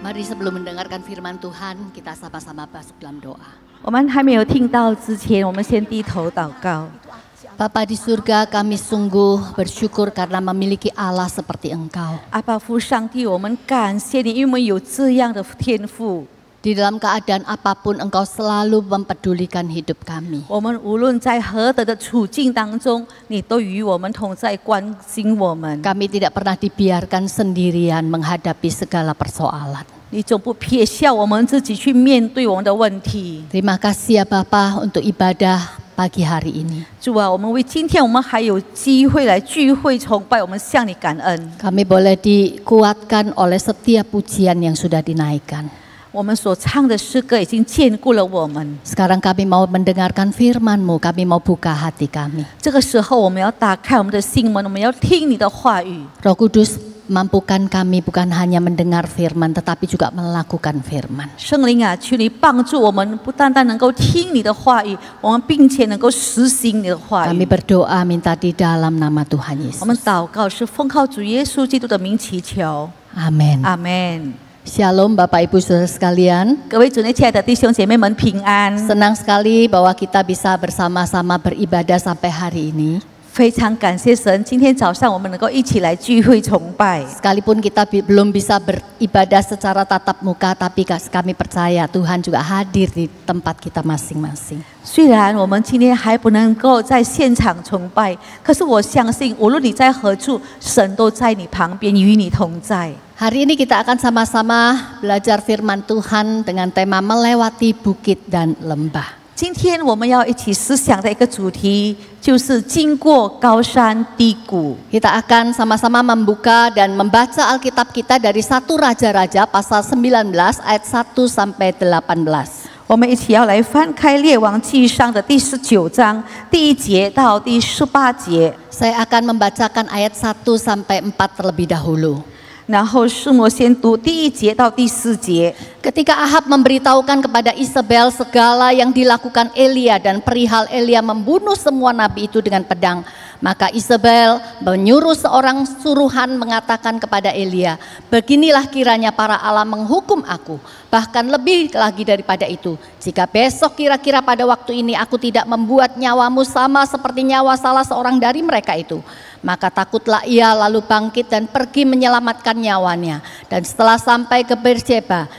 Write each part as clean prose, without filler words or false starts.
Mari sebelum mendengarkan firman Tuhan, kita sama-sama masuk dalam doa. 我们还没有听到之前，我们先低头祷告。 Bapa di surga, kami sungguh bersyukur karena memiliki Allah seperti Engkau. 阿爸父上帝，我们感谢你，因为我们有这样的天赋。 Di dalam keadaan apapun, Engkau selalu mempedulikan hidup kami. 我们无论在何等的处境当中，你都与我们同在，关心我们。 Kami tidak pernah dibiarkan sendirian menghadapi segala persoalan. 你总不撇下我们自己去面对我们的问题。 Terima kasih ya Bapa untuk ibadah pagi hari ini. 主啊，我们为今天我们还有机会来聚会崇拜，我们向你感恩。 Kami boleh dikuatkan oleh setiap pujian yang sudah dinaikkan. 我们所唱的诗歌已经眷顾了我们。 Sekarang kami mau mendengarkan firman-Mu, kami mau buka hati kami. 这个时候，我们要打开我们的心门，我们要听你的话语。 Roh Kudus, mampukan kami bukan hanya mendengar firman, tetapi juga melakukan firman. 圣灵啊，求你帮助我们，不单单能够听你的话语，我们并且能够实行你的话 Kami 语。 berdoa minta di dalam nama Tuhan 我们 Yesus. 祷告是奉靠主耶稣基督的名祈求， Amin. 阿门。 Shalom Bapak Ibu Saudara sekalian. 各位主内亲爱的弟兄姐妹们平安， Senang sekali bahwa kita bisa bersama-sama beribadah sampai hari ini. 非常感谢神，今天早上我们能够一起来聚会崇拜。 Sekalipun kita belum bisa beribadah secara tatap muka, tapi kami percaya Tuhan juga hadir di tempat kita masing-masing. 虽然我们今天还不能够在现场崇拜，可是我相信，无论你在何处，神都在你旁边，与你同在。 Hari ini kita akan sama-sama belajar firman Tuhan dengan tema melewati bukit dan lembah. 今天我们要一起思想的一个主题，就是经过高山低谷。 Kita akan sama-sama membuka dan membaca Alkitab kita dari 1 Raja-Raja pasal 19 ayat 1 sampai 18. 我们一起要来翻开《列王纪上》的第19章第1节到第18节， Saya akan membacakan ayat 1 sampai 4 terlebih dahulu. 然后是我先读第1节到第4节。 Ketika Ahab memberitahukan kepada Isabel segala yang dilakukan Elia dan perihal Elia membunuh semua nabi itu dengan pedang, maka Isabel menyuruh seorang suruhan mengatakan kepada Elia, beginilah kiranya para Allah menghukum aku, bahkan lebih lagi daripada itu, jika besok kira-kira pada waktu ini aku tidak membuat nyawamu sama seperti nyawa salah seorang dari mereka itu. Maka takutlah ia lalu bangkit dan pergi menyelamatkan nyawanya. Dan setelah sampai ke Beersheba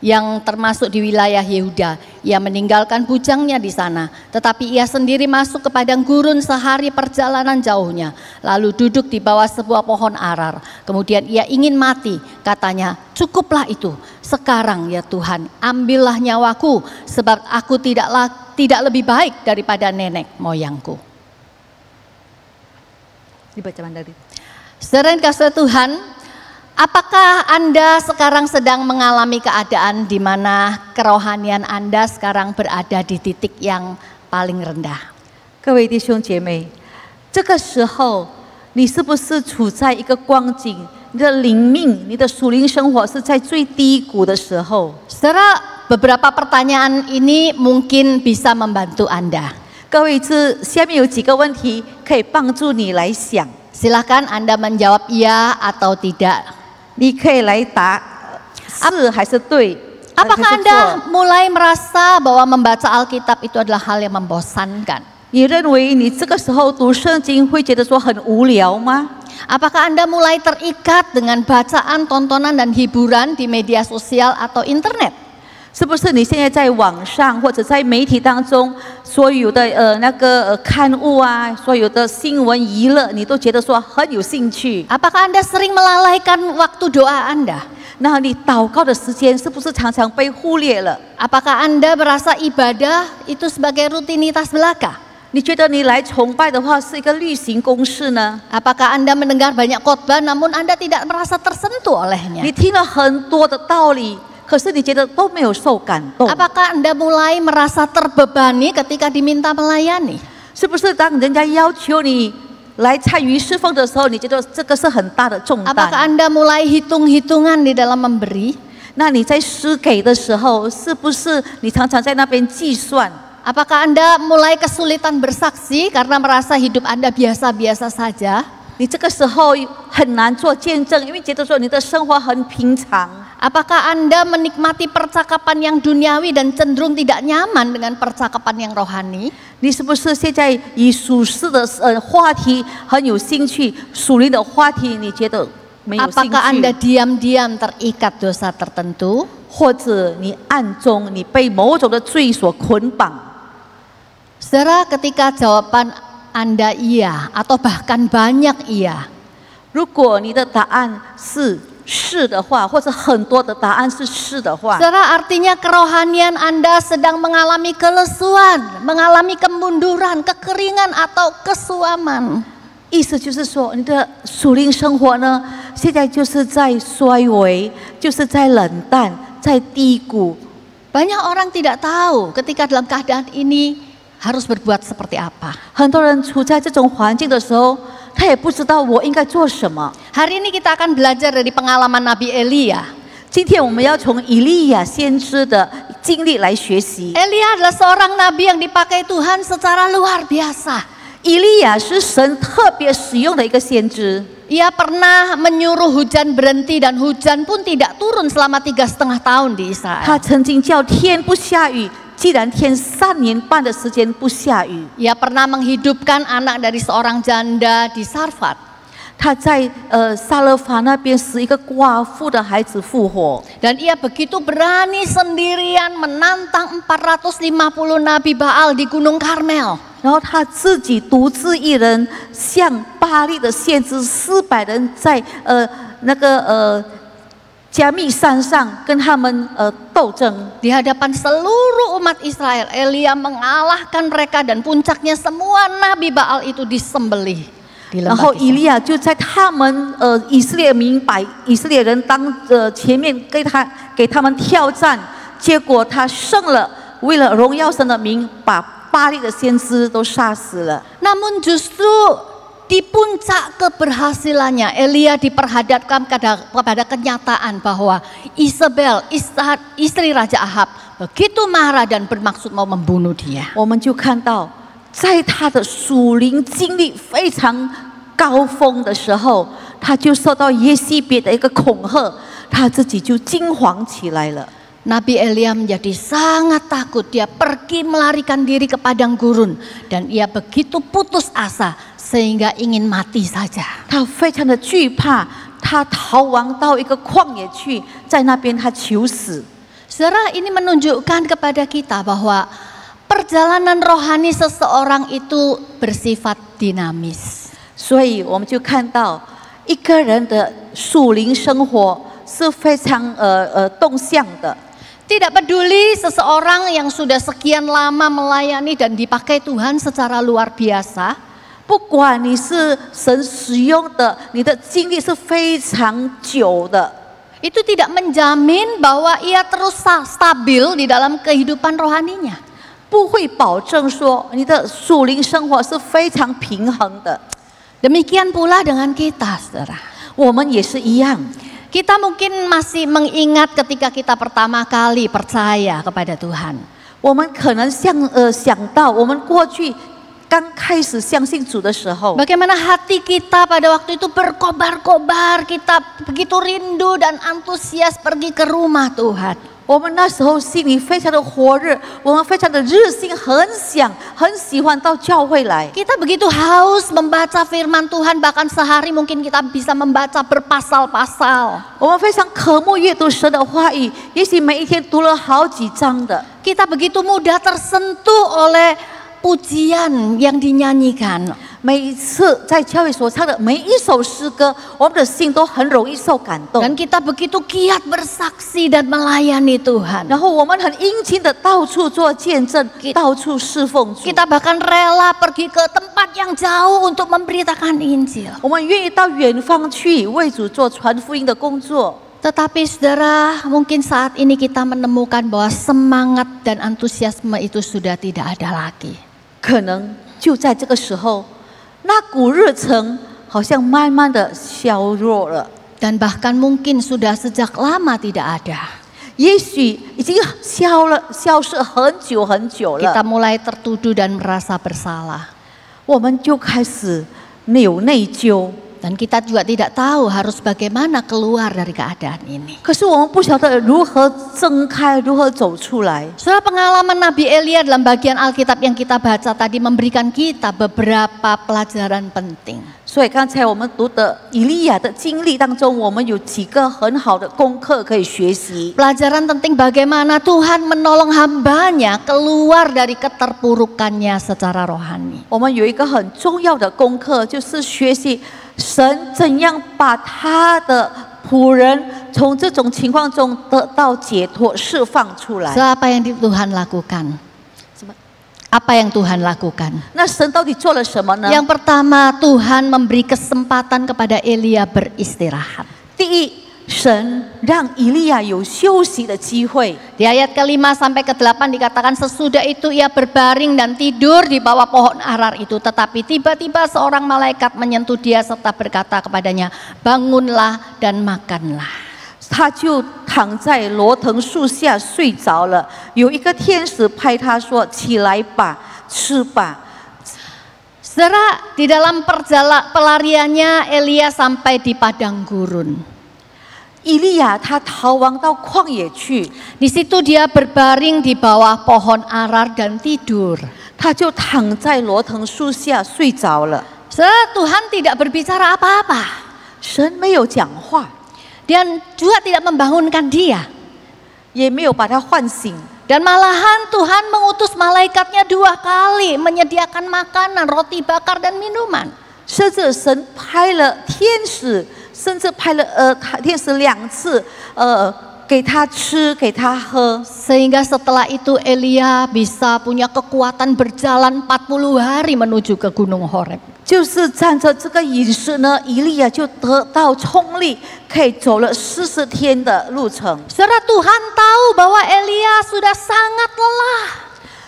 yang termasuk di wilayah Yehuda, ia meninggalkan bujangnya di sana. Tetapi ia sendiri masuk ke padang gurun sehari perjalanan jauhnya. Lalu duduk di bawah sebuah pohon arar. Kemudian ia ingin mati. Katanya, cukuplah itu. Sekarang ya Tuhan, ambillah nyawaku, sebab aku tidak lebih baik daripada nenek moyangku. Dibaca dari. Saudara yang kasih Tuhan, apakah Anda sekarang sedang mengalami keadaan di mana kerohanian Anda sekarang berada di titik yang paling rendah? 各位弟兄姐妹，这个时候你是不是处在一个光景？你的灵命、你的属灵生活是在最低谷的时候。 Saudara, beberapa pertanyaan ini mungkin bisa membantu Anda. 各位，下面有几个问题可以帮助你来想， Silakan Anda menjawab iya atau tidak. 你可以来答是还是对。 Apakah Anda mulai merasa bahwa membaca Alkitab itu adalah hal yang membosankan? 你认为你这个时候读圣经会觉得说很无聊吗？ Apakah Anda mulai terikat dengan bacaan, tontonan, dan hiburan di media sosial atau internet? 是不是你现在在网上或者在媒体当中所有的刊物啊，所有的新闻娱乐，你都觉得说很有兴趣？ Apakah Anda sering melalaikan waktu doa Anda? 那你祷告的时间是不是常常被忽略了？ Apakah Anda merasa ibadah itu sebagai rutinitas belaka? 你觉得你来崇拜的话是一个例行公事呢？ Apakah Anda mendengar banyak khotbah namun Anda tidak merasa tersentuh olehnya? 你听了很多的道理，可是你觉得都没有受感动？ Apakah Anda mulai merasa terbebani ketika diminta melayani? 是不是当人家要求你来参与侍奉的时候，你觉得这个是很大的重 Apakah 担？ Anda mulai hitung-hitungan di dalam memberi? 那你在施给的时候，是不是你常常在那边计算？ Apakah Anda mulai kesulitan bersaksi karena merasa hidup Anda biasa-biasa saja? 你这个时候很难做见证，因为觉得说你的生活很平常。 Apakah Anda menikmati percakapan yang duniawi dan cenderung tidak nyaman dengan percakapan yang rohani? 你是不是现在以属世的话题很有兴趣，属灵的话题你觉得没有兴 Apakah Anda 趣？ diam-diam terikat dosa tertentu? 或者你暗中你被某种的罪所捆绑？ Saudara, ketika jawaban Anda iya atau bahkan banyak iya, 如果你的答案是的话，或者很多的答案是的话， saudara, artinya kerohanian Anda sedang mengalami kelesuan, mengalami kemunduran, kekeringan atau kesuaman. 意思就是说，你的属灵生活呢，现在就是在衰微，就是在冷淡，在低谷。 Banyak orang tidak tahu ketika dalam keadaan ini harus berbuat seperti apa. 很多人处在这种环境的时候，他也不知道我应该做什么。 Hari ini kita akan belajar dari pengalaman Nabi Elia. 今天我们要从以利亚先知的经历来学习。 Elia adalah seorang nabi yang dipakai Tuhan secara luar biasa. 以利亚是神特别使用的一个先知。 Ia pernah menyuruh hujan berhenti dan hujan pun tidak turun selama 3,5 tahun di 他 Israel. 曾经叫天不下雨，既然天3年半的时间不下雨， Ia pernah menghidupkan anak dari seorang janda di Sarfat. 他在撒勒法那边使一个寡妇的孩子复活。 Dan ia begitu berani sendirian menantang 450 nabi Baal di Gunung Karmel. 然后他自己独自一人向巴力的先知400人在加密山上跟他们斗争。 Di hadapan seluruh umat Israel, Elia mengalahkan mereka dan puncaknya semua nabi Baal itu disembelih di 然 lembah 后以 Kishon. 利亚就在他们以色列民以色列人前面给他们挑战，结果他胜了，为了荣耀神的名，把巴力的先知都杀死了。 Namun justru di puncak keberhasilannya, Elia diperhadapkan kepada kenyataan bahwa Isabel, istri Raja Ahab, begitu marah dan bermaksud mau membunuh dia. 我们就看到，在他的属灵经历非常高峰的时候，他就受到耶西别的一个恐吓，他自己就惊惶起来了。 Nabi Elia menjadi sangat takut. Dia pergi melarikan diri ke padang gurun dan ia begitu putus asa sehingga ingin mati saja. 他非常的惧怕，他逃亡到一个旷野去，在那边他求死。 Saudara, ini menunjukkan kepada kita bahwa perjalanan rohani seseorang itu bersifat dinamis. 所以我们就看到一个人的属灵生活是非常动向的。 Tidak peduli seseorang yang sudah sekian lama melayani dan dipakai Tuhan secara luar biasa, 不管你是神使用的，你的经历是非常久的， itu tidak menjamin bahwa ia terus stabil di dalam kehidupan rohaninya. 不会保证说你的属灵生活是非常平衡的。 Demikian pula dengan kita, saudara. 我们也是一样。 Kita mungkin masih mengingat ketika kita pertama kali percaya kepada Tuhan. 我们可能想到我们过去刚开始相信主的时候， Bagaimana hati kita pada waktu itu berkobar-kobar, kita begitu rindu dan antusias pergi ke rumah Tuhan. 我们那时候心里非常的火热，我们非常的热心，很喜欢到教会来。 Kita begitu haus membaca firman Tuhan, bahkan sehari mungkin kita bisa membaca berpasal-pasal. 我们非常渴慕阅读神的话语，也许每一天读了好几章的。 Kita begitu mudah tersentuh oleh pujian yang dinyanyikan. 每一次在教会所唱的每一首诗歌，我们的心都很容易受感动。 Dan kita begitu giat bersaksi dan melayani Tuhan. 然后我们很殷勤的到处做见证，到处侍奉主。 Kita bahkan rela pergi ke tempat yang jauh untuk memberitakan Injil. 我们愿意到远方去为主做传福音的工作。 Tetapi saudara, mungkin saat ini kita menemukan bahwa semangat dan antusiasme itu sudah tidak ada lagi. 可能就在这个时候，那股热忱好像慢慢的削弱了， Dan bahkan mungkin sudah sejak lama tidak ada. 也许已经消失很久很久 Kita 了。 mulai tertuduh dan merasa bersalah. 我们就开始有内疚， Dan kita juga tidak tahu harus bagaimana keluar dari keadaan ini. 可是我们不晓得如何挣开，如何走出来。 Saudara, pengalaman Nabi Elia dalam bagian Alkitab yang kita baca tadi memberikan kita beberapa pelajaran penting. 所以刚才我们读的以利亚的经历当中，我们有几个很好的功课可以学习。 Pelajaran penting bagaimana Tuhan menolong hambanya keluar dari keterpurukannya secara rohani. 我们有一个很重要的功课，就是学习神怎样把他的仆人从这种情况中得到解脱、释放出来。 Apa yang Tuhan lakukan? Apa yang Tuhan lakukan? 那神到底做了什么呢？ Yang pertama, Tuhan memberi kesempatan kepada Elia beristirahat. 第一，神让以利亚有休息的机会。 Di ayat ke-5 sampai ke-8 dikatakan sesudah itu ia berbaring dan tidur di bawah pohon arar itu. Tetapi tiba-tiba seorang malaikat menyentuh dia serta berkata kepadanya, bangunlah dan makanlah. 他就躺在罗藤树下睡着了。有一个天使拍他说：“起来吧，吃吧。” Saudara, di dalam pelariannya Elia sampai di padang gurun. 以利亚他逃亡到旷野去， Di situ dia berbaring di bawah pohon arar dan tidur. 他就躺在罗藤树下睡着了。 Saudara, Tuhan tidak berbicara apa-apa. 神没有讲话， Dan juga tidak membangunkan dia. 也没有把他唤醒， Dan malahan Tuhan mengutus malaikatnya 2 kali menyediakan makanan, roti bakar dan minuman. 甚至神派了天使，甚至派了天使2次，给他吃，给他喝。 Sehingga setelah itu Elia bisa punya kekuatan berjalan 40 hari menuju ke Gunung Horeb. 就是站着这个饮食呢，以利亚就得到冲力，可以走了40天的路程。 Saudara, Tuhan tahu bahwa Elia sudah sangat lelah.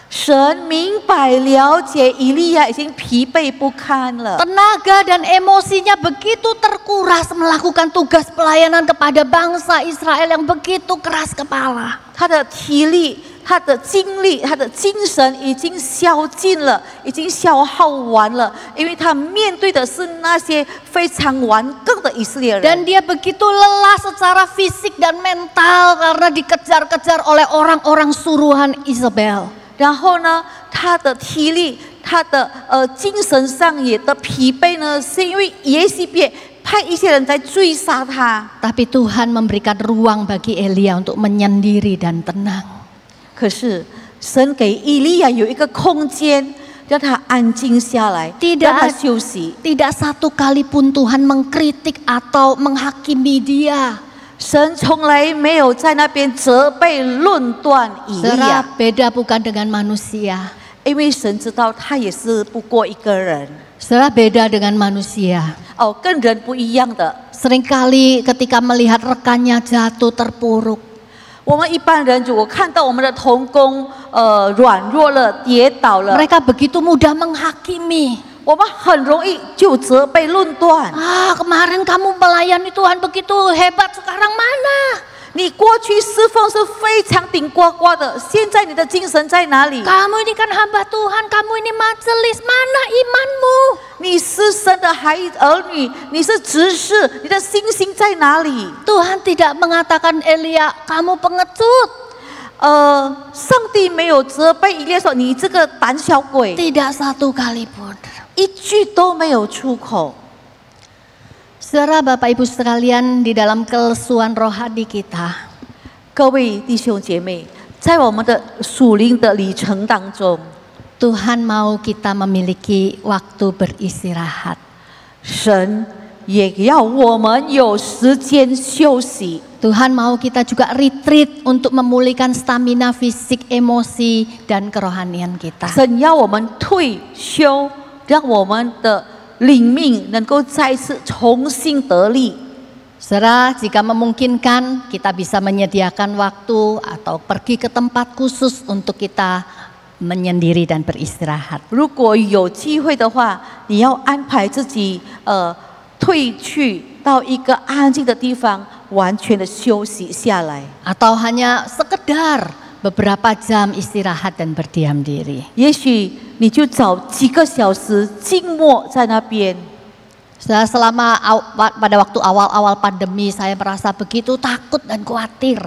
神明白了解以利亚已经疲惫不堪了， Tenaga dan emosinya begitu terkuras melakukan tugas pelayanan kepada bangsa Israel yang begitu keras kepala. 他的体力、他的精力、他的精神已经消尽了，已经消耗完了，因为他面对的是那些非常顽梗的以色列人。 Dan dia begitu lelah secara fisik dan mental karena dikejar-kejar oleh orang-orang suruhan Isabel. 然后呢，他的体力、他的精神上也的疲惫呢，是因为耶西别派一些人在追杀他。 Tapi Tuhan memberikan ruang bagi Elia untuk menyendiri dan tenang. 可是神给以利亚有一个空间，让他安静下来， Tidak 让他休息。 Tidak satu kali pun Tuhan mengkritik atau menghakimi dia. 神从来没有在那边责备、论断以利 Saudara, 亚， beda bukan dengan manusia. 因为神知道他也是不过一个人。 Saudara, beda dengan manusia. 哦，跟人不一样的。 Seringkali ketika melihat rekannya jatuh terpuruk, 我们一般人如果看到我们的同工软弱了、跌倒了， mereka begitu mudah menghakimi. 我们很容易就责备、论断。 Kemarin kamu melayani Tuhan begitu hebat, sekarang mana? 你过去侍奉是非常顶呱呱的，现在你的精神在哪里？ Kamu ini kan hamba Tuhan, kamu ini majelis, mana imanmu? 你是神的儿女，你是执事，你的信心在哪里？ Tuhan tidak mengatakan Elia, kamu pengecut. 上帝没有责备以利亚说你这个胆小鬼， Tidak satu kali pun. 一句都没有出口。 Saudara, Bapak Ibu sekalian, di dalam kelesuan rohani kita, 各位弟兄姐妹，在我们的属灵的里程当中， Tuhan mau kita memiliki waktu beristirahat. 神也要我们有时间休息。 Tuhan mau kita juga retreat untuk memulihkan stamina fisik, emosi, dan kerohanian kita. 神要我们退休，让我们的灵命能够再次重新得力。 Saudara, jika memungkinkan kita bisa menyediakan waktu atau pergi ke tempat khusus untuk kita menyendiri dan beristirahat. 如果有机会的话，你要安排自己退去到一个安静的地方，完全的休息下来。 Atau hanya sekedar beberapa jam istirahat dan berdiam diri. 也许你就找几个小时静默在那边。Selama pada waktu awal-awal pandemi saya merasa begitu takut dan khawatir.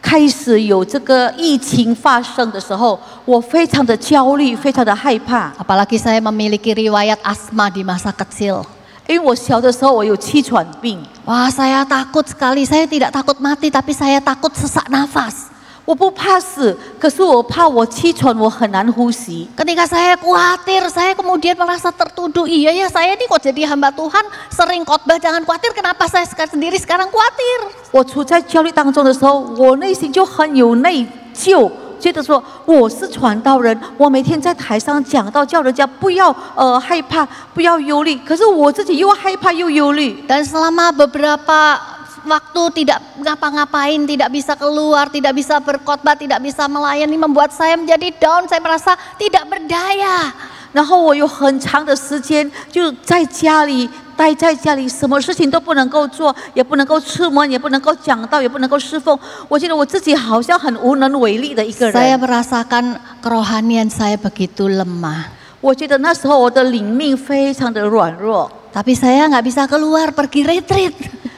开始有这个疫情发生的时候，我非常的焦虑，非常的害怕。 Apalagi saya memiliki riwayat asma di masa kecil. 因为我小的时候我有气喘病， Wah, saya takut sekali. Saya tidak takut mati, tapi saya takut sesak nafas. 我不怕死，可是我怕我气喘，我很难呼吸。 Ketika saya khawatir, saya kemudian merasa tertuduh. Iya ya, saya ini kok jadi hamba Tuhan, sering khotbah jangan khawatir. Kenapa saya sendiri sekarang khawatir? 我处在焦虑当中的时候，我内心就很有内疚，觉得说我是传道人，我每天在台上讲道，叫人家不要害怕，不要忧虑。可是我自己又害怕又忧虑。 Dan selama beberapa waktu tidak ngapa-ngapain, tidak bisa keluar, tidak bisa berkhotbah, tidak bisa melayani, membuat saya menjadi down. Saya merasa tidak berdaya. 然后我有很长的时间就在家里待在家里，什么事情都不能够做，也不能够出门，也不能够讲道，也不能够侍奉。我觉得我自己好像很无能为力的一个 Saya 人。 merasakan kerohanian saya begitu lemah. 我觉得那时候我的灵命非常的软弱， Tapi saya nggak bisa keluar pergi retreat.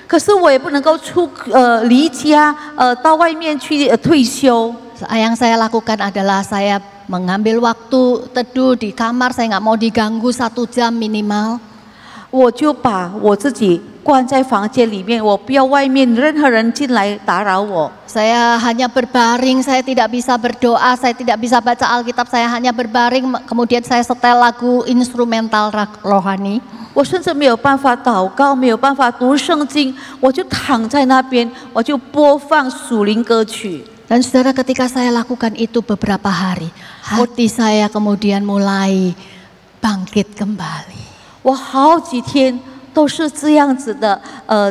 可是我也不能够离家到外面去退休。 Yang saya lakukan adalah saya mengambil waktu teduh di kamar. Saya nggak mau diganggu 1 jam minimal. 我就把我自己关在房间里面，我不要外面任何人进来打扰我。 Saya hanya berbaring, saya tidak bisa berdoa, saya tidak bisa baca Alkitab, saya hanya berbaring. Kemudian saya setel lagu instrumental rohani. 我甚至没有办法祷告，没有办法读圣经，我就躺在那边，我就播放属灵歌曲。 Dan saudara, ketika saya lakukan itu beberapa hari, hati saya kemudian mulai bangkit kembali. 我好几天都是这样子的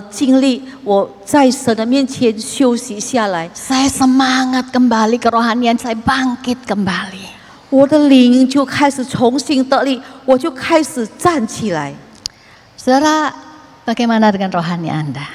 经历，我在神的面前休息下来， Saya semangat kembali, kerohanian saya bangkit kembali. 我的灵就开始重新得力，我就开始站起来。 Saudara, bagaimana dengan rohani Anda?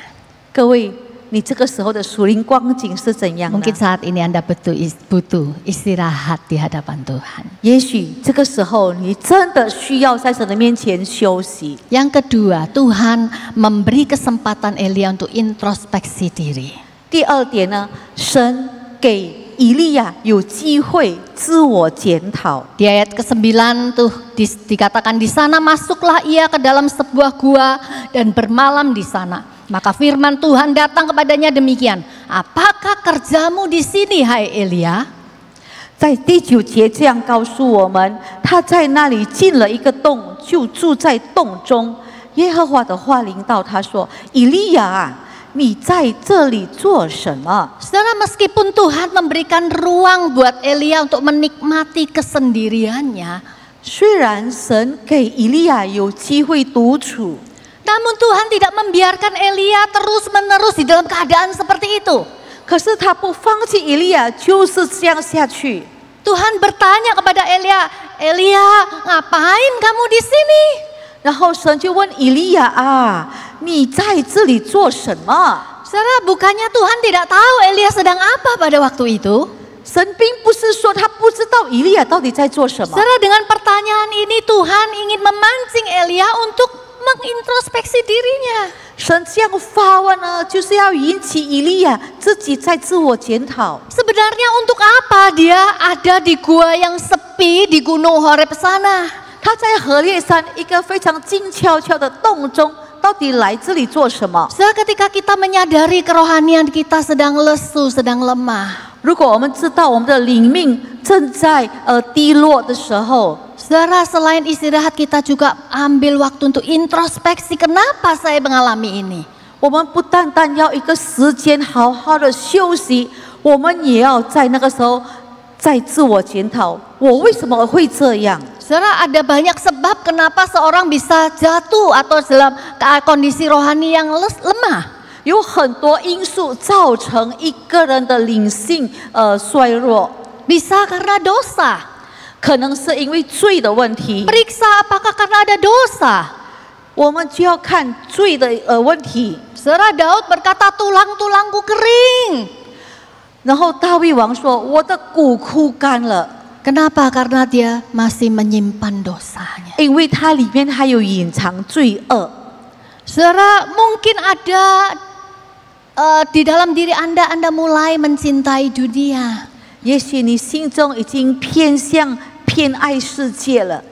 各位，你这个时候的属灵光景是怎样 Mungkin 的？ saat ini Anda butuh istirahat di hadapan Tuhan. 也许这个时候你真的需要在神的面前休息。 Yang kedua, Tuhan memberi kesempatan Elia untuk introspeksi diri. 第二点呢，神给以利亚有机会自我检讨。 Di ayat ke-9 tuh dikatakan di sana masuklah ia ke dalam sebuah gua dan bermalam di sana. Maka firman Tuhan datang kepadanya demikian, apakah kerjamu di sini, hai Elia? 在第9节这样告诉我们，他在那里进了一个洞，就住在洞中。耶和华的话临到他说：“以利亚啊，你在这里做什么？” Saudara, meskipun Tuhan memberikan ruang buat Elia untuk menikmati kesendiriannya, 虽然神给以利亚有机会独处， namun Tuhan tidak membiarkan Elia terus-menerus di dalam keadaan seperti itu. 可是他不放弃以利亚，就是这样下去。 Tuhan bertanya kepada Elia, Elia, ngapain kamu di sini? 然后神就问以利亚啊，你在这里做什么？ Saudara, bukannya Tuhan tidak tahu Elia sedang apa pada waktu itu? 神并不是说他不知道以利亚到底在做什么。 Saudara, dengan pertanyaan ini Tuhan ingin memancing Elia untuk mengintrospeksi dirinya. 神这样发问呢，就是要引起以利亚自己在自我检讨。 Sebenarnya untuk apa dia ada di gua yang sepi di Gunung Horeb sana? 他在河烈山一个非常静悄悄的洞中，到底来这里做什么？ Saudara, ketika kita menyadari kerohanian kita sedang lesu, sedang lemah. 如果我们知道我们的灵命正在低落的时候， Saudara, selain istirahat kita juga ambil waktu untuk introspeksi, kenapa saya mengalami ini? 我们不单单要一个时间好好的休息，我们也要在那个时候在自我检讨，我为什么会这样？ Saudara, ada banyak sebab kenapa seorang bisa jatuh atau dalam kondisi rohani yang lemah. 有很多因素造成一个人的灵性衰弱， Bisa karena dosa. 可能是因为罪的问题。 Periksa apakah karena ada dosa. 我们就要看罪的问题。 Saudara, Daud berkata tulang-tulangku kering. 然后大卫王说：“我的骨枯干了。” Kenapa? Karena dia masih menyimpan dosanya. 因为它里面还有隐藏罪恶。Saudara, mungkin ada di dalam diri Anda mulai mencintai dunia. 也许你心中已经偏爱世界了。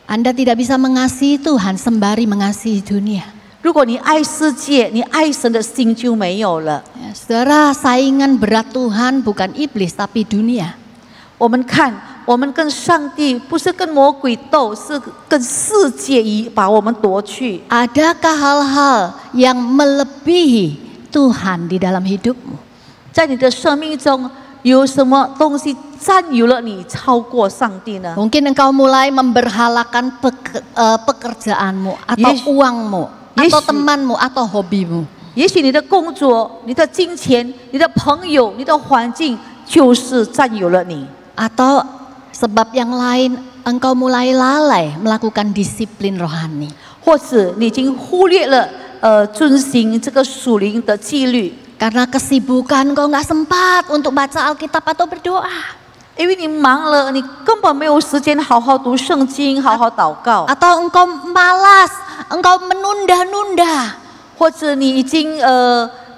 Anda tidak bisa mengasihi Tuhan sembari mengasihi dunia. 如果你爱世界，你爱神的心就没有了。 Ya, saudara, saingan berat Tuhan bukan iblis tapi dunia. 我们看，我们跟上帝不是跟魔鬼斗，是跟世界把我们夺去。 Adakah hal-hal yang melebihi Tuhan di dalam hidupmu? 在你的生命中，有什么东西占有了你，超过上帝呢？ Mungkin engkau mulai memberhalakan pekerjaanmu atau uangmu atau temanmu atau hobimu. 也许你的工作、你的金钱、你的朋友、你的环境，就是占有了你。 Atau sebab yang lain, engkau mulai lalai melakukan disiplin rohani. 或者你已经忽略了遵行这个属灵的纪律。 Karena kesibukan engkau nggak sempat untuk baca Alkitab atau berdoa. 因为你忙了，你根本没有时间好好读圣经、好好祷告。 Atau engkau malas, engkau menunda-nunda. 或者你已经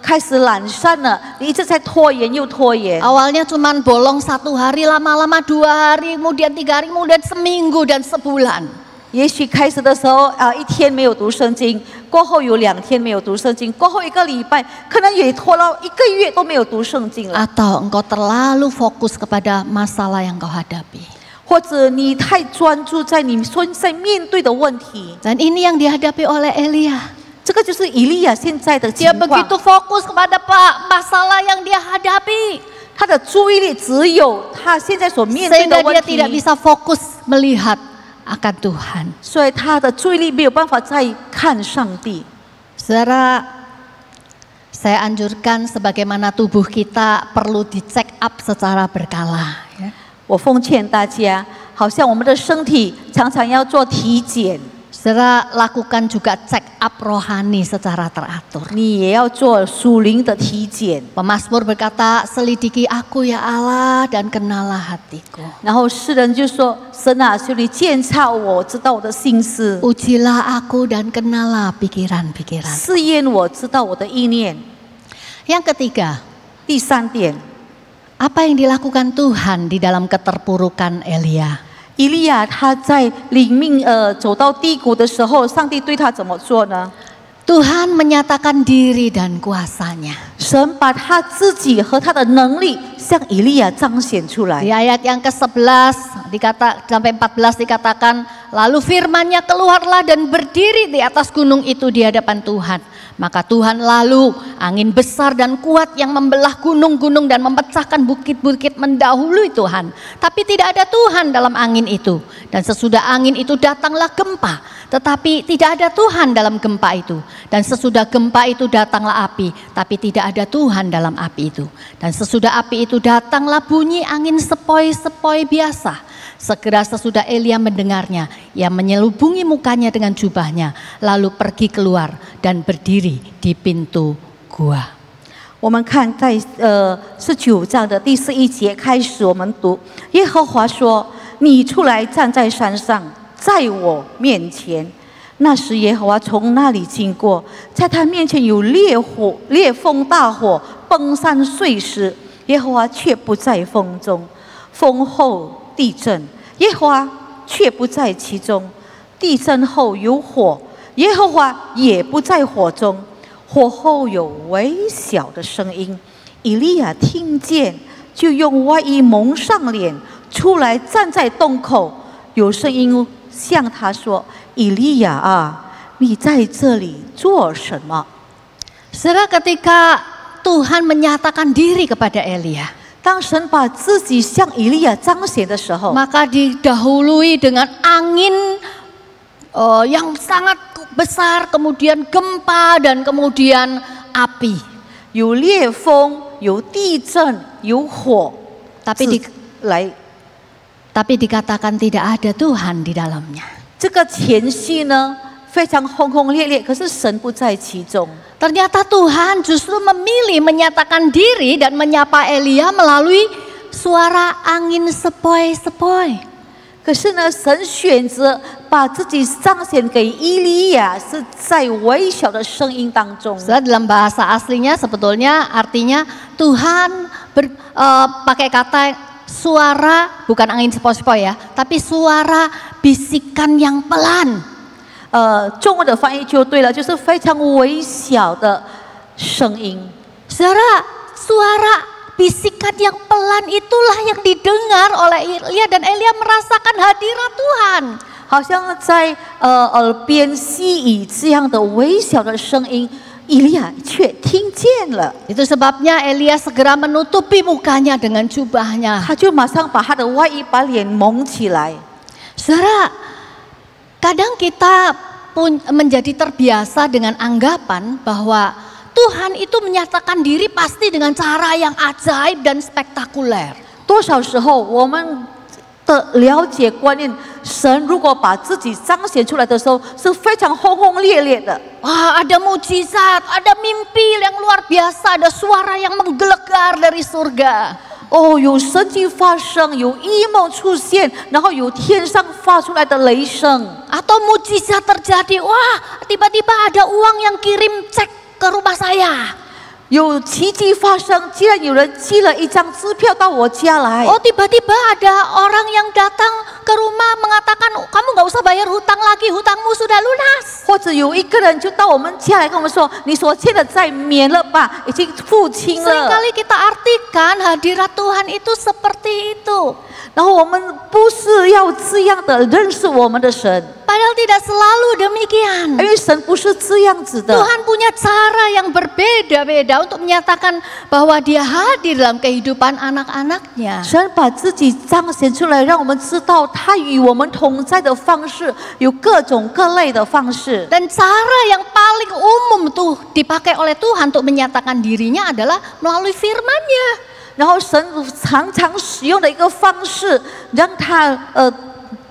开始懒散了，你一直在拖延又拖延。 Awalnya cuman bolong 1 hari, lama-lama 2 hari, kemudian 3 hari, kemudian seminggu dan sebulan. 也许开始的时候1天没有读圣经，过后有2天没有读圣经，过后1个礼拜，可能也拖到1个月都没有读圣经了。 Atau engkau terlalu fokus kepada masalah yang kau hadapi. 或者你太专注在你在面对的问题。 Dan ini yang dihadapi oleh Elia. 这个就是以利亚现在的情 Dia 况。 begitu fokus kepada masalah yang dia hadapi. 他的注意力只有他现在所面对的 Sehingga 问 dia 题， tidak bisa fokus melihat akan Tuhan. 所以他的注意力没有办法再看上帝。 Saudara, saya anjurkan sebagaimana tubuh kita perlu di-check up secara berkala. Ya. 我奉劝大家，好像我们的身体常常要做体检， Saudara, lakukan juga check up rohani secara teratur. 你也要做属灵的体检。 Pemazmur berkata, selidiki aku ya Allah dan kenalah hatiku. 然后诗人就说：“神啊，求你鉴察我，知道我的心思， Ujilah aku dan kenalah pikiran-pikiran. 试验我，知道我的意念。” Yang ketiga, 第3点， apa yang dilakukan Tuhan di dalam keterpurukan Elia? 以利亚他在领命走到低谷的时候，上帝对他怎么做呢？ Tuhan menyatakan diri dan kuasanya. 神把他自己和他的能力向以利亚彰显出来。 Di ayat yang ke-11 sampai 14 dikatakan, lalu firman-Nya keluarlah dan berdiri di atas gunung itu di hadapan Tuhan. Maka Tuhan lalu angin besar dan kuat yang membelah gunung-gunung dan memecahkan bukit-bukit mendahului Tuhan. Tapi tidak ada Tuhan dalam angin itu. Dan sesudah angin itu datanglah gempa. Tetapi tidak ada Tuhan dalam gempa itu. Dan sesudah gempa itu datanglah api. Tapi tidak ada Tuhan dalam api itu. Dan sesudah api itu datanglah bunyi angin sepoi-sepoi biasa. Segera sesudah Elia mendengarnya, ia menyelubungi mukanya dengan jubahnya, lalu pergi keluar dan berdiri di pintu gua. 我们看在19章的第11节开始，我们读耶和华说：“你出来站在山上，在我面前。”那时耶和华从那里经过，在他面前有烈风大火，崩山碎石。耶和华却不在风中，风后地震，耶和华却不在其中。地震后有火，耶和华也不在火中。火后有微小的声音，以利亚听见，就用外衣蒙上脸，出来站在洞口。有声音向他说：“以利亚啊，你在这里做什么？” Saudara, ketika Tuhan menyatakan diri kepada Elia, 当神把自己向以利亚彰显的时候， maka didahului dengan angin yang sangat besar, kemudian gempa dan kemudian api. 有烈风，有地震，有火， Tapi dikatakan tidak ada Tuhan di dalamnya. 这个前夕呢，非常轰轰烈烈，可是神不在其中。 Ternyata Tuhan justru memilih menyatakan diri dan menyapa Elia melalui suara angin sepoi-sepoi. 可是呢，神选择把自己彰显给以利亚，是在微小的声音当中。 Dalam bahasa aslinya sebetulnya artinya Tuhan pakai kata suara, bukan angin sepoi-sepoi ya, tapi suara bisikan yang pelan. 中文的翻译就对了，就是非常微小的声音。 Saudara, suara bisikan yang pelan itulah yang didengar oleh Elia dan Elia merasakan hadirat Tuhan. 好像在耳边细语这样的微小的声音，以利亚却听见了。 Itu sebabnya Elia segera menutupi mukanya dengan jubahnya. 他就马上把他的外衣把脸蒙起来。 Saudara, kadang kita pun menjadi terbiasa dengan anggapan bahwa Tuhan itu menyatakan diri pasti dengan cara yang ajaib dan spektakuler. 多少时候我们的了解观念，神如果把自己彰显出来的时候，是非常轰轰烈烈的。 Wah, ada mujizat, ada mimpi yang luar biasa, ada suara yang menggelegar dari surga. 哦，有神迹发生，有异梦出现，然后有天上发出来的雷声， Atau mujizat terjadi, wah tiba-tiba ada uang yang kirim cek ke rumah saya. 有奇迹发生，竟然有人寄了一张支票到我家来。 Oh tiba-tiba ada orang yang datang ke rumah mengatakan kamu nggak usah bayar hutang lagi, hutangmu sudah lunas. 或者有一个人就到我们家来跟我们说：“你所欠的债免了吧，已经付清了。” Seringkali kita artikan hadirat Tuhan itu seperti itu. 然后我们不是要这样的认识我们的神， Padahal tidak selalu demikian. 因为神不是这样子的。 Tuhan punya cara yang berbeda-beda untuk menyatakan bahwa Dia hadir dalam kehidupan anak-anaknya. 神把自己彰显出来，让我们知道他与我们同在的方式有各种各类的方式。 Dan cara yang paling umum tuh dipakai oleh Tuhan untuk menyatakan dirinya adalah melalui firman-Nya. 然后神常常使用的一个方式，让他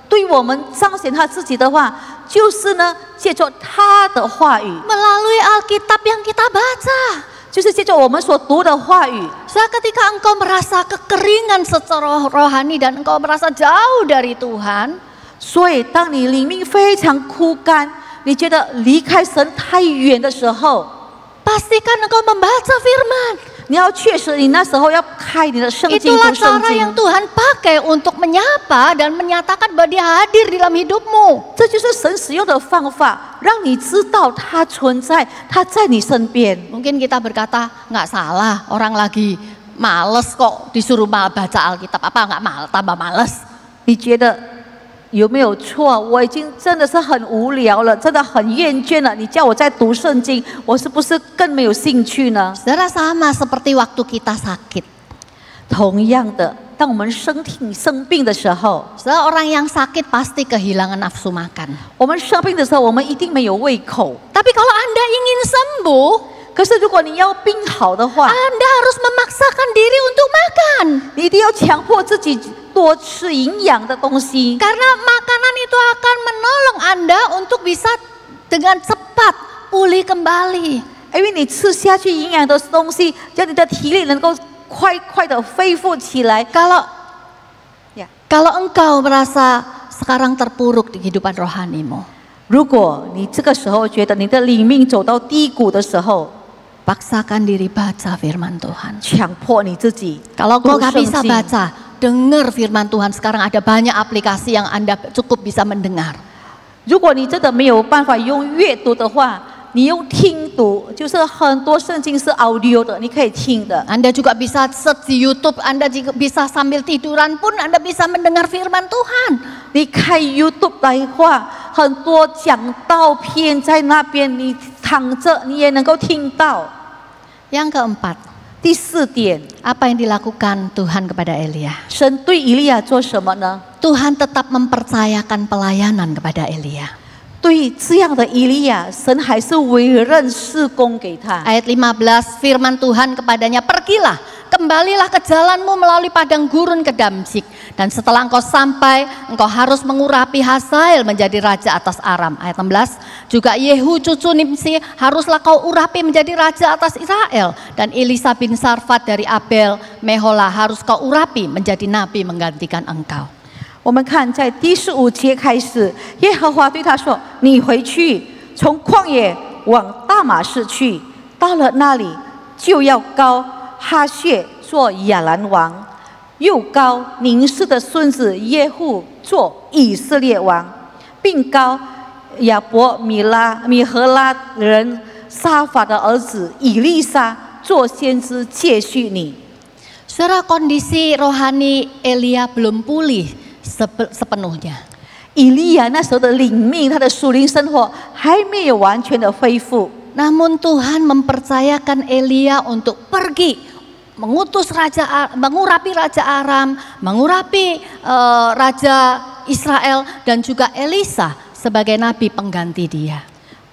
对我们彰显他自己的话，就是呢，借着他的话语， Melalui Alkitab yang kita baca. 就是借着我们所读的话语。 Saat ketika engkau merasa kekeringan secara rohani dan engkau merasa jauh dari Tuhan, 所以，当你灵命非常枯干，你觉得离开神太远的时候， pastikan engkau membaca firman. 你要确实，你那时候要开你的圣经 Itulah 读圣 cara yang 经。 Tuhan pakai untuk menyapa dan menyatakan bahwa Dia hadir di dalam hidupmu. 这就是神使用的方法，让你知道他存在，他在你身边。 Mungkin kita berkata nggak salah, orang lagi males kok disuruh baca Alkitab, apa nggak tambah males? 你觉得有没有错？我已经真的是很无聊了，真的很厌倦了。你叫我再读圣经，我是不是更没有兴趣呢？ Saudara, sama seperti waktu kita sakit. 同样的，当我们身体生病的时候， Saudara, orang yang sakit pasti kehilangan nafsu makan. 我们生病的时候，我们一定没有胃口。 Tapi kalau Anda ingin sembuh, 可是如果你要病好的话， Anda harus memaksakan diri untuk makan. 你一定要强迫自己多吃营养的东西， Karena makanan itu akan menolong Anda untuk bisa dengan cepat pulih kembali. 因为你吃下去营养的东西，让你的体力能够快快的恢复起来。 Kalau engkau merasa sekarang terpuruk di kehidupan rohanimu, 如果你这个时候觉得你的灵命走到低谷的时候， paksakan diri baca firman Tuhan. 强迫你自己 Kalau engkau 读 gak 圣 bisa 经。 baca, dengar firman Tuhan. Sekarang ada banyak aplikasi yang Anda cukup bisa mendengar. 如果你真的没有办法用阅读的话，你用听读，就是很多圣经是 audio 的，你可以听的。 Anda juga bisa search di YouTube, Anda juga bisa sambil tiduran pun Anda bisa mendengar firman Tuhan. 你开 YouTube 来话，很多讲道片在那边，你躺着你也能够听到。 Yang keempat, 第四点， apa yang dilakukan Tuhan kepada Elia? 神对以利亚做什么呢？ Tuhan tetap mempercayakan pelayanan kepada Elia. 对这样的以利亚，神还是委任事工给他。 Ayat 15, firman Tuhan kepadanya, pergilah, kembalilah ke jalanmu melalui padang gurun ke Damsyik. Dan setelah engkau sampai, engkau harus mengurapi Hazael menjadi raja atas Aram. Ayat 16, juga Yehu cucu Nimsi haruslah kau urapi menjadi raja atas Israel. Dan Elisa bin Sarfat dari Abel Mehola harus kau urapi menjadi nabi menggantikan engkau. 我们看在第15节开始，耶和华对他说：“你回去，从旷野往大马士去，到了那里，就要膏哈谢做亚兰王，又膏宁示的孙子耶户做以色列王，并膏亚伯米和拉人沙法的儿子以利沙做先知，接续你。” Saudara, kondisi rohani Elia belum pulih sepenuhnya. 以利亚那时候的领命，他的属灵生活还没有完全的恢复。 Namun Tuhan mempercayakan Elia untuk pergi mengurapi Raja Aram, mengurapi Raja Israel dan juga Elisa sebagai nabi pengganti dia.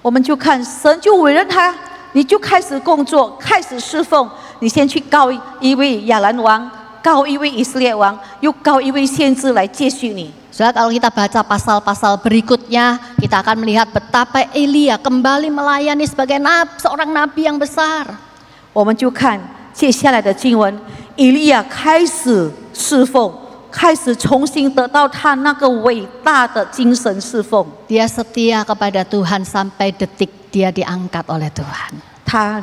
我们就看神就委任他，你就开始工作，开始侍奉。你先去膏一位亚兰王，膏一位以色列王，又膏一位先知来接续你。 Saudara, kalau kita baca pasal-pasal berikutnya, kita akan melihat betapa Elia kembali melayani sebagai seorang nabi yang besar. 我们就看接下来的经文，以利亚开始侍奉，开始重新得到他那个伟大的精神侍奉。 Dia setia kepada Tuhan sampai detik dia diangkat oleh Tuhan. 他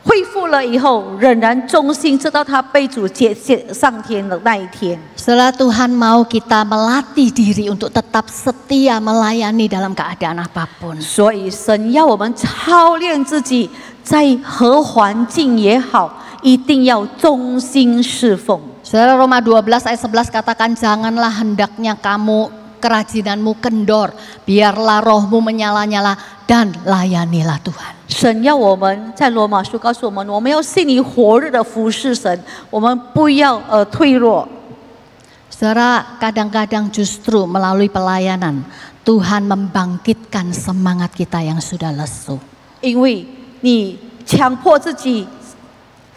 恢复了以后，仍然忠心，直到他被主接上天的那一天。 Setelah Tuhan mau kita melatih diri untuk tetap setia melayani dalam keadaan apapun. 所以神要我们操练自己，在何环境也好，一定要忠心侍奉。 Saudara, Roma 12 ayat 11 katakan, janganlah hendaknya kamu kerajinanmu kendor, biarlah rohmu menyala-nyala dan layanilah Tuhan. 神要我们在罗马书告诉我们，我们要心里火热的服侍神，我们不要退弱。 Saudara, kadang-kadang justru melalui pelayanan Tuhan membangkitkan semangat kita yang sudah lesu. 因为你强迫自己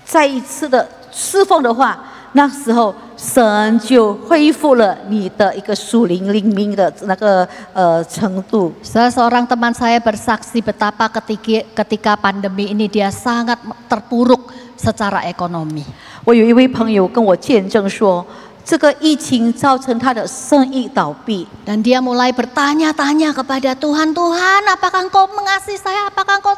再一次的侍奉的话，那时候神就恢复了你的一个属灵灵命的那个程度。 Salah seorang teman saya bersaksi betapa ketika pandemi ini dia sangat terpuruk secara ekonomi. 我有一位朋友跟我见证说，这个疫情造成他的生意倒闭， Dan dia mulai bertanya-tanya kepada Tuhan, Tuhan, apakah Engkau mengasihi saya? Apakah Engkau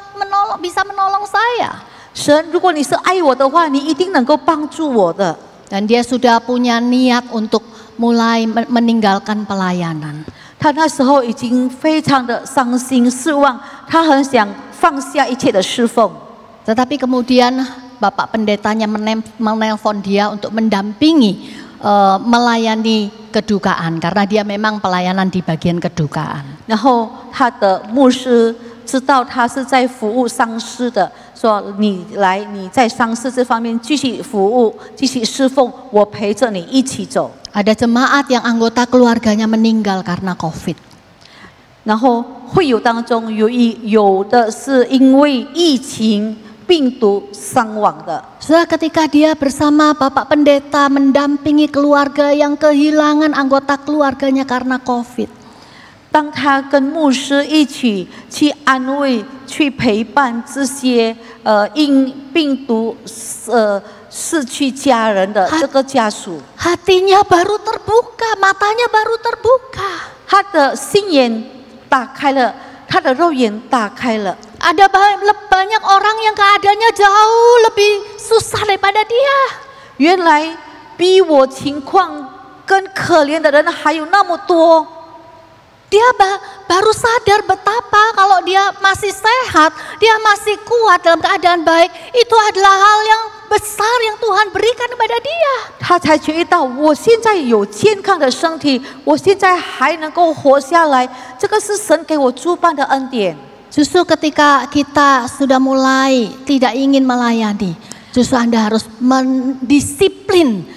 bisa menolong saya? 神，如果你是爱我的话，你一定能够帮助我的。 Dan dia sudah punya niat untuk mulai meninggalkan pelayanan. 他那时候已经非常的伤心失望，他很想放下一切的侍奉。 Tetapi kemudian Bapak Pendetanya menelpon dia untuk mendampingi melayani kedukaan, karena dia memang pelayanan di bagian kedukaan. 然后他的牧师知道他是在服务丧事的，说你来，你在丧事这方面继续服务，继续侍奉，我陪着你一起走。 Ada jemaat yang anggota keluarganya meninggal karena COVID. 然后会友当中有的是因为疫情病毒伤亡的。 Saudara, ketika dia bersama Bapak Pendeta mendampingi keluarga yang kehilangan anggota keluarganya karena COVID. 当他跟牧师一起去安慰、去陪伴这些因病毒失去家人的这个家属， Hatinya baru terbuka, matanya baru terbuka. 他的心眼打开了，他的肉眼打开了。 Ada banyak orang yang keadaannya jauh lebih susah daripada dia. 原来比我情况更可怜的人还有那么多。 Dia baru sadar betapa kalau dia masih sehat, dia masih kuat dalam keadaan baik, itu adalah hal yang besar yang Tuhan berikan kepada dia. 他才觉得我现在有健康的身体，我现在还能够活下来，这个是神给我诸般的恩典。 Justru ketika kita sudah mulai tidak ingin melayani, justru Anda harus mendisiplin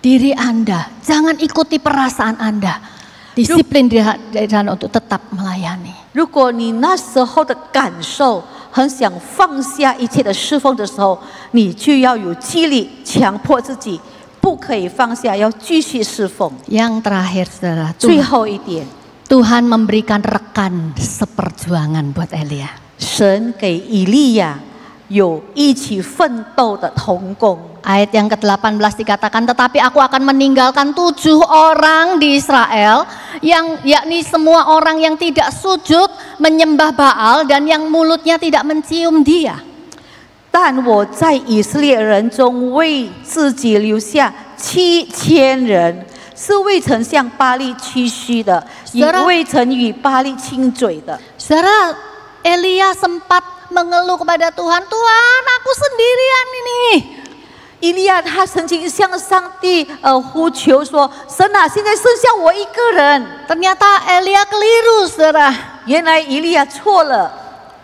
diri Anda. Jangan ikuti perasaan Anda. Disiplin diri Anda untuk tetap melayani. 如果你那时候的感受很想放下一切的侍奉的时候，你就要有激励，强迫自己不可以放下，要继续侍奉。 Yang terakhir, saudara, 最后一点， Tuhan memberikan rekan seperjuangan buat Elia. 神给以利亚有一起奋斗的同工。 Ayat yang ke-18 dikatakan, tetapi aku akan meninggalkan 7 orang di Israel, yang yakni semua orang yang tidak sujud menyembah Baal dan yang mulutnya tidak mencium dia. 但我在以色列人中为自己留下7000人，是未曾向巴力屈膝的，也未曾与巴力亲嘴的。 Saudara, Elia sempat mengeluh kepada Tuhan, Tuhan aku sendirian ini. 以利亚他曾经向上帝呼求说：“神啊，现在剩下我一个人。” Ternyata Elia keliru, saudara. 原来以利亚错了。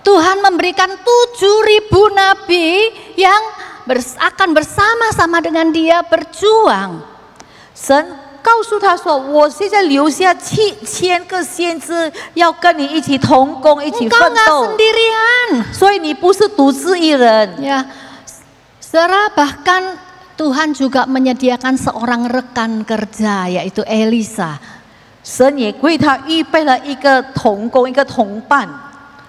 Tuhan memberikan 7.000 nabi yang akan bersama-sama dengan dia berjuang. 神告诉他说：“我现在留下7000个先知，要跟你一起同工，一起奋 Engkau nggak 斗。 sendirian. 所以你不是独自一人。” Ya, saudara, bahkan Tuhan juga menyediakan seorang rekan kerja, yaitu Elisa. 神也为他预备了一个同工，一个同伴，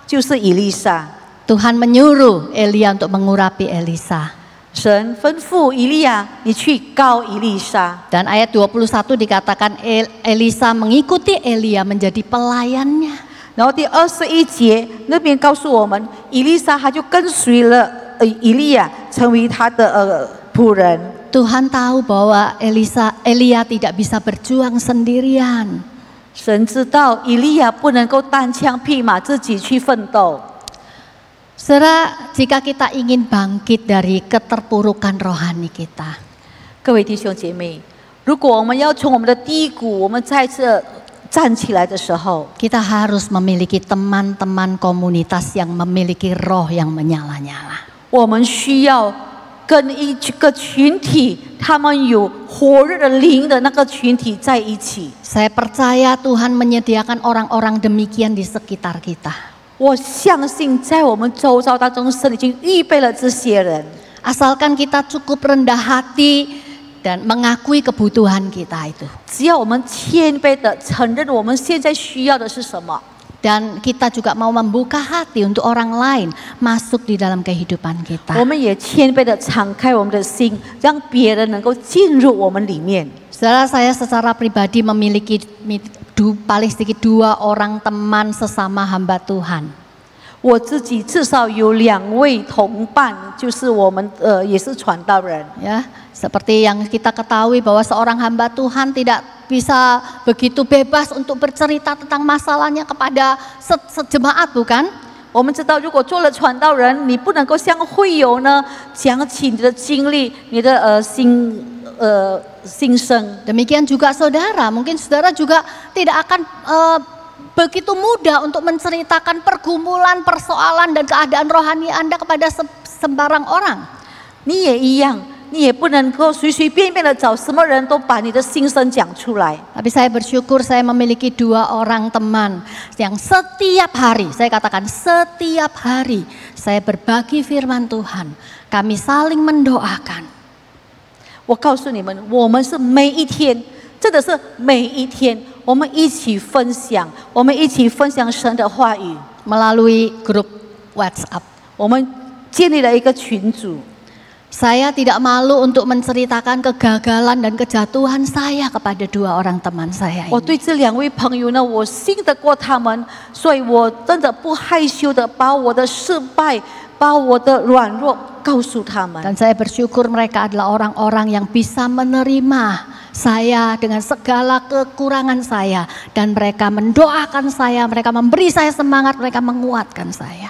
就是以利沙。 Tuhan menyuruh Elia untuk mengurapi Elisa. 神吩咐以利亚，你去膏以利沙。 Dan ayat 21 dikatakan Elisa mengikuti Elia menjadi pelayannya. 然后第21节那边告诉我们，以利沙他就跟随了以利亚，成为他的仆人。 Tuhan tahu bahwa Elia tidak bisa berjuang sendirian. 神知道以利亚不能够单枪匹马自己去奋斗。 Saudara, jika kita ingin bangkit dari keterpurukan rohani kita, 各位弟兄姐妹，如果我们要从我们的低谷，我们再次站起来的时候， kita harus memiliki teman-teman komunitas yang memiliki roh yang menyala-nyala. 我们需要跟一个群体，他们有火热的灵的那个群体在一起。 Saya percaya Tuhan menyediakan orang-orang demikian di sekitar kita. 我相信在我们周遭当中，神已经预备了这些人。 Asalkan kita cukup rendah hati dan mengakui kebutuhan kita itu. 只要我们谦卑的承认我们现在需要的是什么， Dan kita juga mau membuka hati untuk orang lain masuk di dalam kehidupan kita. 我们也谦卑的敞开我们的心，让别人能够进入我们里面。 Saudara, saya secara pribadi memiliki paling sedikit 2 orang teman sesama hamba Tuhan. 我自己至少有2位同伴，就是我们也是传道人。 Ya, seperti yang kita ketahui bahwa seorang hamba Tuhan tidak bisa begitu bebas untuk bercerita tentang masalahnya kepada sejemaat, bukan? 我们知道，如果做了传道人，你不能够向会友呢讲起你的经历、你的心声。 Demikian juga saudara, mungkin saudara juga tidak akan begitu mudah untuk menceritakan pergumulan, persoalan dan keadaan rohani Anda kepada sembarang orang. 你也一样，你也不能够随随便便的找什么人都把你的心声讲出来。 Tapi saya bersyukur saya memiliki 2 orang teman yang setiap hari, saya katakan setiap hari saya berbagi firman Tuhan. Kami saling mendoakan. 我告诉你们，我们是每一天，真的是每一天，我们一起分享，我们一起分享神的话语。 Melalui grup WhatsApp. 我们建立了一个群组。 Saya tidak malu untuk menceritakan kegagalan dan kejatuhan saya kepada 2 orang teman saya 我 ini. 对这2位朋友呢，我信得过他们，所以我真的不害羞的把我的失败、把我的软弱告诉他们。 Dan saya bersyukur mereka adalah orang-orang yang bisa menerima saya dengan segala kekurangan saya. Dan mereka mendoakan saya, mereka memberi saya semangat, mereka menguatkan saya.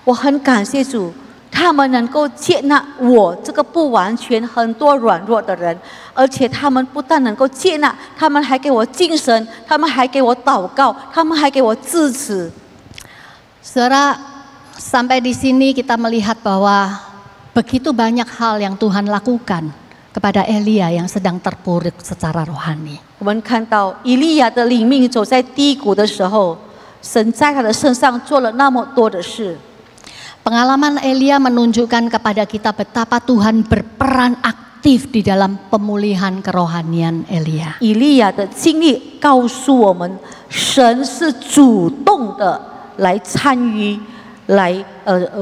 我很感谢主，他们能够接纳我这个不完全、很多软弱的人，而且他们不但能够接纳，他们还给我精神，他们还给我祷告，他们还给我支持。 Saudara, sampai di sini kita melihat bahwa begitu banyak hal yang Tuhan lakukan kepada Elia yang sedang terpuruk secara rohani. 我们看到以利亚的灵命走在低谷的时候，神在他的身上做了那么多的事。 Pengalaman Elia menunjukkan kepada kita betapa Tuhan berperan aktif di dalam pemulihan kerohanian Elia. 以利亚的经历告诉我们，神是主动的来参与来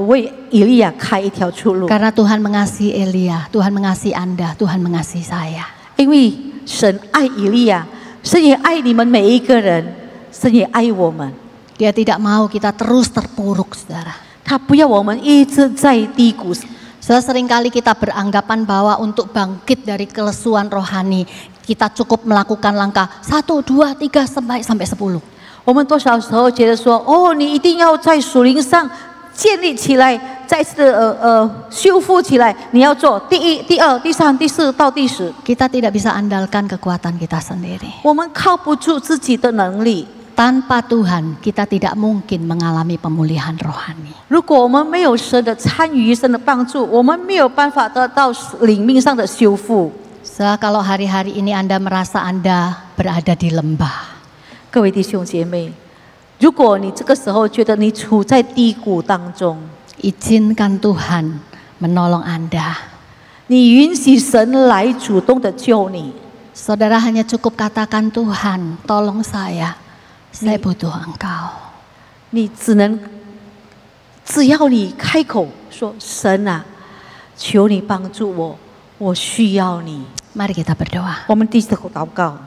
为以利亚开一条出路。 Karena Tuhan mengasihi Elia, Tuhan mengasihi Anda, Tuhan mengasihi saya. 因为神爱以利亚，神也爱你们每一个人，神也爱我们。 Dia tidak mau kita terus terpuruk, saudara. 他不要我们一直在低谷。 Saudara, seringkali kita beranggapan bahwa untuk bangkit dari kelesuan rohani, kita cukup melakukan langkah 1, 2, 3 sampai 10. 我们多少时候觉得说，哦，你一定要在属灵上建立起来，再次的修复起来。你要做第1、第2、第3、第4到第10。 Kita tidak bisa andalkan kekuatan kita sendiri. 我们靠不住自己的能力。 Tanpa Tuhan, kita tidak mungkin mengalami pemulihan rohani. 如果我们没有神的参与、神的帮助，我们没有办法得到灵命上的修复。 Saudara, kalau hari-hari ini Anda merasa Anda berada di lembah, 各位弟兄姐妹，如果你这个时候觉得你处在低谷当中， izinkan Tuhan menolong Anda. 你允许神来主动的救你。 Saudara hanya cukup katakan, Tuhan, tolong saya butuh Engkau. 你只要你开口说：“神啊，求你帮助我，我需要你。” Mari kita berdoa. 我们低头祷告。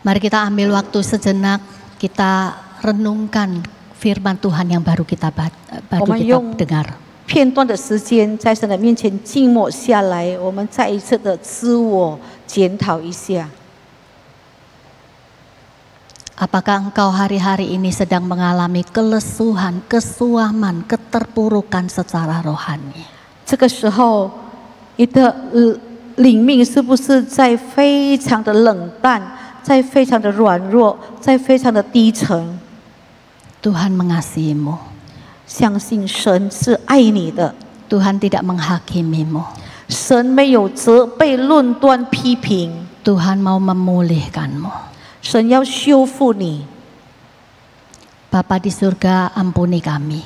Mari kita ambil waktu sejenak, kita renungkan firman Tuhan yang baru kita dengar. 片段的时间在神的面前静默下来，我们再一次的自我检讨一下。 Apakah engkau hari-hari ini sedang mengalami kelesuhan, kesuaman, keterpurukan secara rohani? 这个时候，你的灵命是不是在非常的冷淡，在非常的软弱，在非常的低沉？ Tuhan mengasihimu. 相信神是爱你的， Tuhan tidak menghakimimu. 神没有责备、论断、批评， Tuhan mau memulihkanmu. 神要修复你。 Bapa di surga, ampuni kami.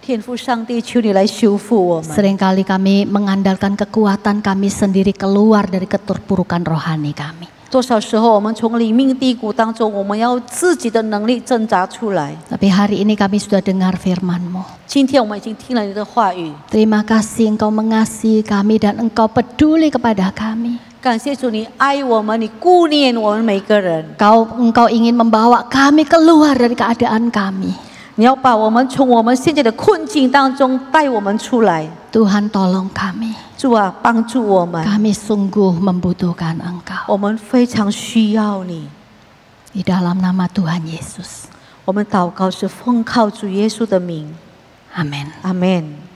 天父上帝，求你来修复我们。 Seringkali kami mengandalkan kekuatan kami sendiri keluar dari keterpurukan rohani kami. 多少时候，我们从灵命低谷当中，我们要自己的能力挣扎出来。 Tapi hari ini kami sudah dengar firman-Mu. 今天我们已经听了你的话语， Terima kasih Engkau mengasihi kami dan Engkau peduli kepada kami. 感谢主，你爱我们，你顾念我们每个人。 Engkau ingin membawa kami keluar dari keadaan kami. 你要把我们从我们现在的困境当中带我们出来。 Tuhan tolong kami. 主啊，帮助我们， Kami sungguh membutuhkan Engkau. 我们非常需要你。 Di dalam nama Tuhan Yesus. 我们祷告是奉靠主耶稣的名， Amin. 阿门。